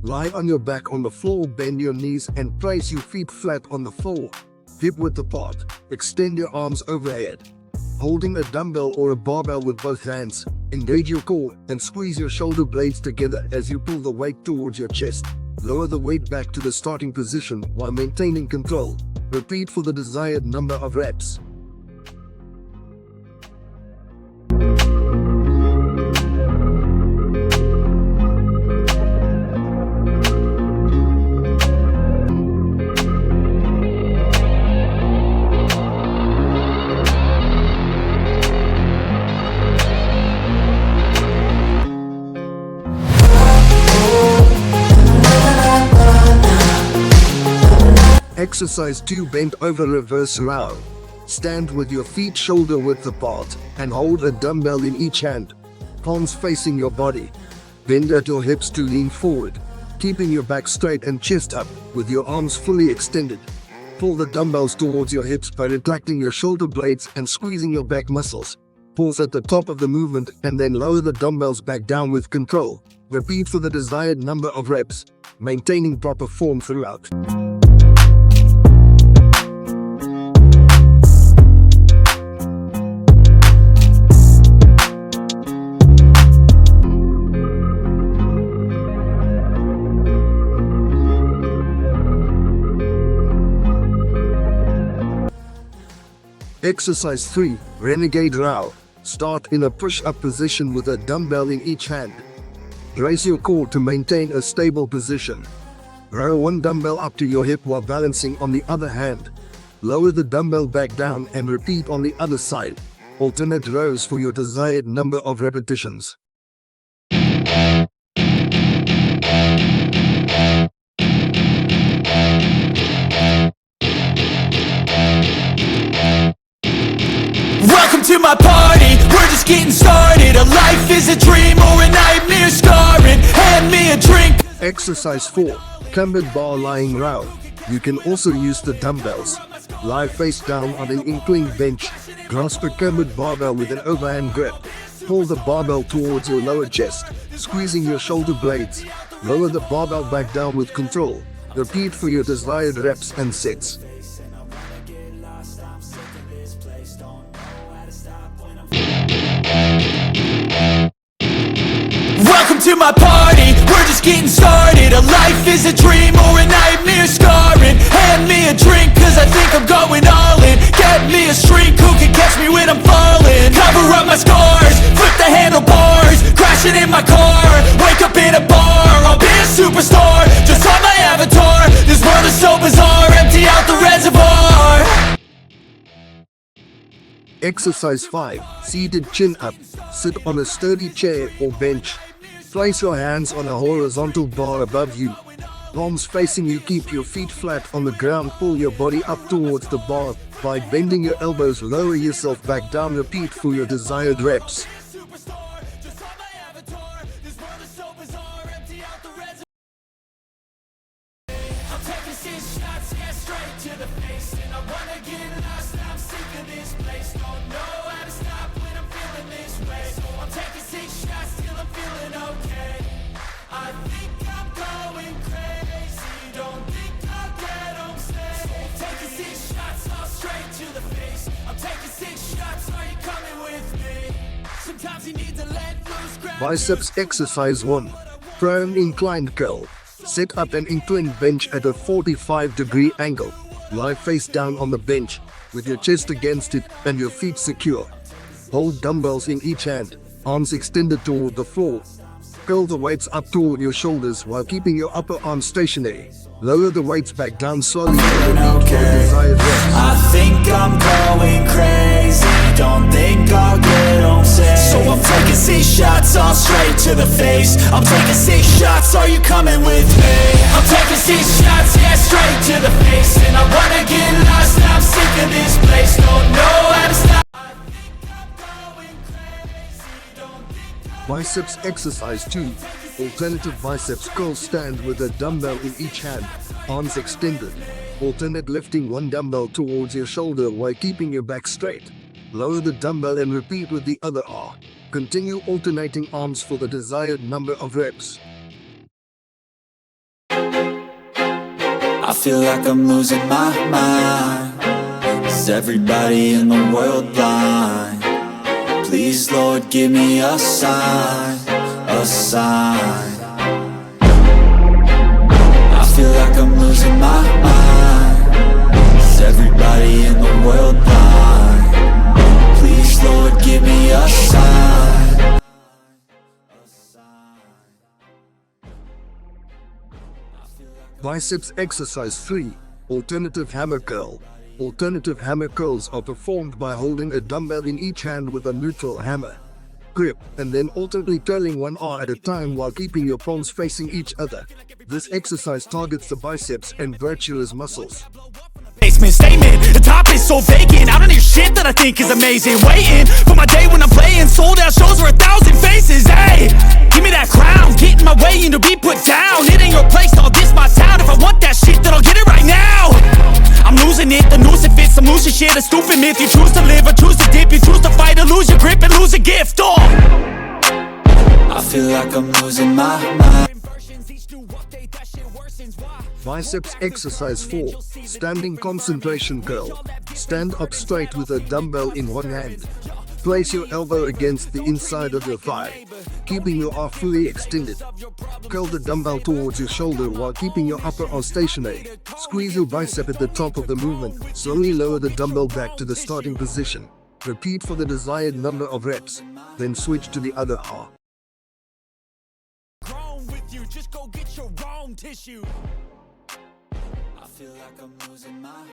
Lie on your back on the floor, bend your knees and place your feet flat on the floor. Hip width apart. Extend your arms overhead. Holding a dumbbell or a barbell with both hands, engage your core and squeeze your shoulder blades together as you pull the weight towards your chest. Lower the weight back to the starting position while maintaining control. Repeat for the desired number of reps. Exercise 2. Bent over reverse row. Stand with your feet shoulder width apart and hold a dumbbell in each hand, palms facing your body. Bend at your hips to lean forward, keeping your back straight and chest up with your arms fully extended. Pull the dumbbells towards your hips by retracting your shoulder blades and squeezing your back muscles. Pause at the top of the movement and then lower the dumbbells back down with control. Repeat for the desired number of reps, maintaining proper form throughout. Exercise 3. Renegade row. Start in a push-up position with a dumbbell in each hand. Raise your core to maintain a stable position. Row one dumbbell up to your hip while balancing on the other hand. Lower the dumbbell back down and repeat on the other side. Alternate rows for your desired number of repetitions. Welcome to my party, we're just getting started. A life is a dream or a nightmare scarring. Hand me a drink. Exercise 4. Cambered bar lying row. You can also use the dumbbells. Lie face down on an inclined bench. Grasp a cambered barbell with an overhand grip. Pull the barbell towards your lower chest, squeezing your shoulder blades. Lower the barbell back down with control. Repeat for your desired reps and sets. Welcome to my party, we're just getting started. A life is a dream or a nightmare scarring. Hand me a drink cause I think I'm going all in. Get me a shrink who can catch me when I'm falling. Cover up my scars, flip the handlebars. Crashing in my car, wake up in a bar. I'll be a superstar, just on my avatar. This world is so bizarre, empty out the reservoir. Exercise 5. Seated chin up. Sit on a sturdy chair or bench. Place your hands on a horizontal bar above you. Palms facing you. Keep your feet flat on the ground. Pull your body up towards the bar. By bending your elbows, lower yourself back down. Repeat for your desired reps. Biceps exercise 1. Prone inclined curl. Sit up an inclined bench at a 45-degree angle. Lie face down on the bench with your chest against it and your feet secure. Hold dumbbells in each hand, arms extended toward the floor. Curl the weights up toward your shoulders while keeping your upper arm stationary. Lower the weights back down slowly. I think I'm going crazy. Don't think I'll get home safe. So I'm taking 6 shots all straight to the face. I'm taking 6 shots, are you coming with me? I'm taking 6 shots, yeah, straight to the face. And I wanna get lost, I'm sick of this place. Don't know how to stop. Biceps exercise 2. Alternative biceps curl. Stand with a dumbbell in each hand, arms extended. Alternate lifting one dumbbell towards your shoulder while keeping your back straight. Lower the dumbbell and repeat with the other arm. Continue alternating arms for the desired number of reps. feel like I'm losing my mind. Is everybody in the world blind? Please, Lord, give me a sign, a sign. I feel like I'm losing my mind. Is everybody in the world blind? Please, Lord, give me a sign. Biceps exercise 3. Alternative hammer curl. Alternative hammer curls are performed by holding a dumbbell in each hand with a neutral hammer grip, and then alternately curling one arm at a time while keeping your palms facing each other. This exercise targets the biceps and brachialis muscles. Basement statement, the top is so vacant. I don't hear shit that I think is amazing. Waiting for my day when I'm playing sold out shows for 1,000 faces. Hey, give me that crown, get in my way and to be put down. It ain't your place, all this my town. If I want that shit, then I'll get it right now. I'm losing it, the noose it fits. I'm losing shit, a stupid myth. You choose to live or choose to dip. You choose to fight or lose your grip and lose a gift. Oh, I feel like I'm losing my mind. Biceps exercise 4. Standing concentration curl. Stand up straight with a dumbbell in one hand. Place your elbow against the inside of your thigh, keeping your arm fully extended. Curl the dumbbell towards your shoulder while keeping your upper arm stationary. Squeeze your bicep at the top of the movement. Slowly lower the dumbbell back to the starting position. Repeat for the desired number of reps, then switch to the other arm. I feel like I'm losing my